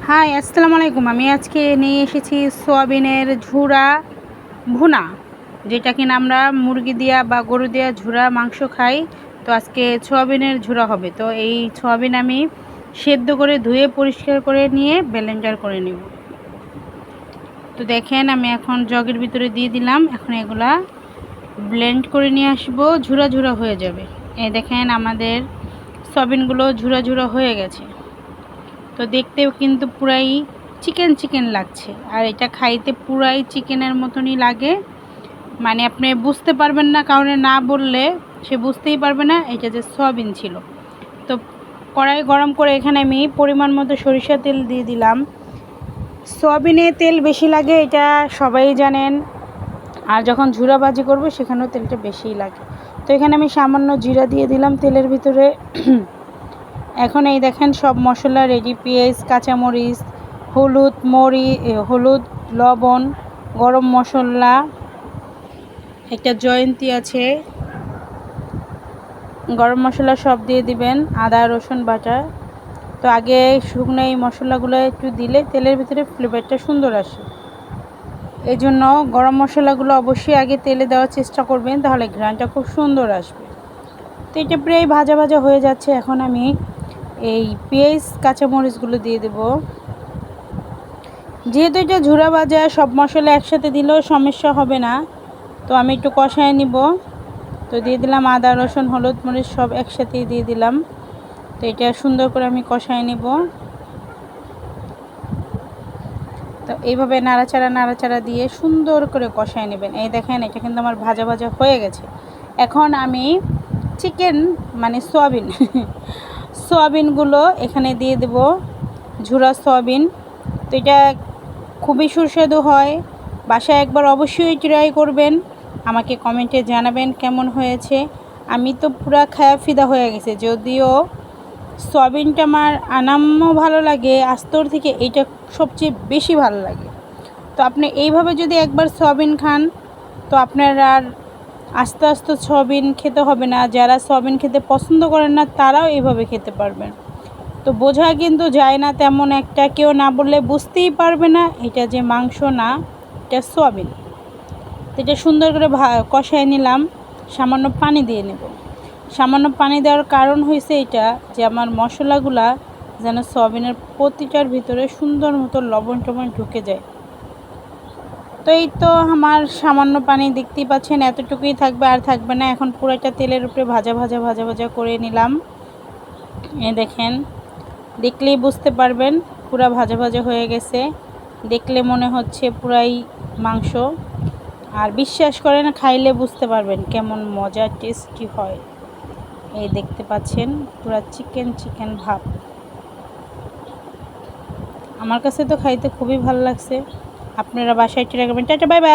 High, আসসালামু আলাইকুম। আমি আজকে নিয়ে এসেছি সোয়াবিনের ঝুরা ভুনা, যেটা কিনা আমরা মুরগি দিয়া বা গরু দিয়া ঝুরা মাংস খাই। তো আজকে সোয়াবিনের ঝুরা হবে। তো এই সোয়াবিন আমি সেদ্ধ করে ধুয়ে পরিষ্কার করে নিয়ে ব্লেন্ডার করে নেব। তো দেখেন, আমি এখন জগের ভিতরে দিয়ে দিলাম। এখন এগুলা ব্লেন্ড করে নিয়ে আসবো, ঝুরা ঝুরা হয়ে যাবে। এই দেখেন, আমাদের সোয়াবিনগুলো ঝুরা ঝুরা হয়ে গেছে। তো দেখতেও কিন্তু পুরাই চিকেন চিকেন লাগছে, আর এটা খাইতে পুরাই চিকেনের মতনই লাগে। মানে আপনি বুঝতে পারবেন না, কারণে না বললে সে বুঝতেই পারবে না এটা যে সয়াবিন ছিল। তো কড়াই গরম করে এখানে আমি পরিমাণ মতো সরিষা তেল দিয়ে দিলাম। সয়াবিনে তেল বেশি লাগে, এটা সবাই জানেন। আর যখন ঝুরা ভাজি করবো সেখানেও তেলটা বেশিই লাগে। তো এখানে আমি সামান্য জিরা দিয়ে দিলাম তেলের ভিতরে। এখন এই দেখেন, সব মশলা রেডি। পেঁয়াজ, কাঁচামরিচ, হলুদ, লবণ, গরম মশলা, একটা জয়ন্তী আছে, গরম মশলা সব দিয়ে দিবেন। আদা রসুন বাটা। তো আগে শুকনো এই মশলাগুলো একটু দিলে তেলের ভিতরে ফ্লেভারটা সুন্দর আসে। এই জন্য গরম মশলাগুলো অবশ্যই আগে তেলে দেওয়ার চেষ্টা করবেন, তাহলে ঘ্রাণটা খুব সুন্দর আসবে। তো এটা প্রায় ভাজা ভাজা হয়ে যাচ্ছে। এখন আমি এই পেঁয়াজ কাঁচামরিচগুলো দিয়ে দেব। যেহেতু এটা ঝুরা ভাজা, সব মশলা একসাথে দিলেও সমস্যা হবে না। তো আমি একটু কষায় নিব। তো দিয়ে দিলাম আদা রসুন হলুদ মরিচ সব একসাথেই দিয়ে দিলাম। তো এটা সুন্দর করে আমি কষায় নিব। তো এইভাবে নাড়াচাড়া দিয়ে সুন্দর করে কষায় নেবেন। এই দেখেন, এটা কিন্তু আমার ভাজা ভাজা হয়ে গেছে। এখন আমি চিকেন মানে সোয়াবিনগুলো এখানে দিয়ে দেব, ঝুরা সোয়াবিন। তো এটা খুবই সুস্বাদু হয়। বাসায় একবার অবশ্যই ট্রাই করবেন, আমাকে কমেন্টে জানাবেন কেমন হয়েছে। আমি তো পুরা খায়া ফিদা হয়ে গেছে। যদিও সয়াবিনটা আমার আনাম্য ভালো লাগে, আস্তর থেকে এইটা সবচেয়ে বেশি ভালো লাগে। তো আপনি এইভাবে যদি একবার সয়াবিন খান, তো আপনার আর আস্তে আস্তে সয়াবিন খেতে হবে না। যারা সয়াবিন খেতে পছন্দ করেন না, তারাও এইভাবে খেতে পারবেন। তো বোঝা কিন্তু যায় না তেমন একটা, কেউ না বললে বুঝতেই পারবে না এটা যে মাংস না, এটা সয়াবিন। তো এটা সুন্দর করে কষায় নিলাম। সামান্য পানি দিয়ে নেব। সামান্য পানি দেওয়ার কারণ হয়েছে এটা যে আমার মশলাগুলা যেন সয়াবিনের প্রতিটার ভিতরে সুন্দর মতো লবণ টবণ ঢুকে যায়। তো এই তো আমার সামান্য পানি দেখতেই পাচ্ছেন, এতটুকুই থাকবে, আর থাকবে না। এখন পুরোটা তেলের উপরে ভাজা ভাজা করে নিলাম। এ দেখেন, দেখলেই বুঝতে পারবেন পুরা ভাজা ভাজা হয়ে গেছে। দেখলে মনে হচ্ছে পুরাই মাংস। আর বিশ্বাস করেন, খাইলে বুঝতে পারবেন কেমন মজা টেস্টি হয়। এই দেখতে পাচ্ছেন পুরা চিকেন চিকেন ভাব। আমার কাছে তো খাইতে খুবই ভালো লাগছে। আপনারা বাসায় ট্রাই করবেন। Tata, bye bye.